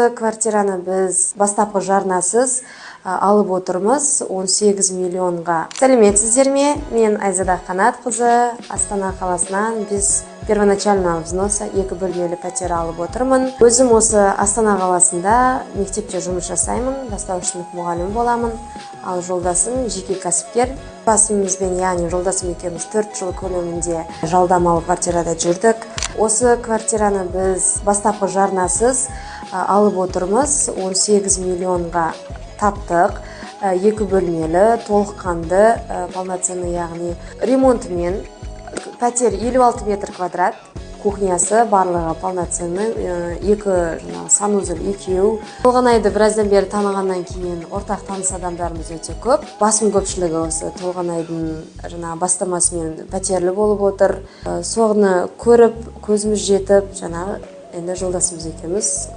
Квартираны біз бастапқы жарнасыз алып отырмыз 18 миллионға. Сәлеметсіздер ме? Мен Айзада Қанатқызы, Астана қаласынан. Біз первоначального взноса 2 бөлмелі пәтер алып отырмын. Өзім осы Астана қаласында мектепте жұмыс жасаймын, бастауыш сынып мұғалім боламын. Ал жолдасым жеке кәсіпкер. Басымызбен, яғни жолдасым екеуміз 4 жыл көлемінде жалдамалы квартирада жүрдік. Осы квартираны біз бастапқы жарнасыз алып отырмыз 18 миллионға таптық. 2 бөлмелі, толыққанды, полноценный, яғни ремонтымен. Пәтер 56 метр квадрат, кухнясы барлығы полноценный, 2 санузел, 2. Толған айды біраздан бері танығаннан кейін ортақ таныс адамдарымыз өте көп. Басым көпшілігі осы толған айдың бастамасымен пәтерлі болып отыр. Соғыны көріп, көзіміз жетіп, енді жолдасымыз екеуміз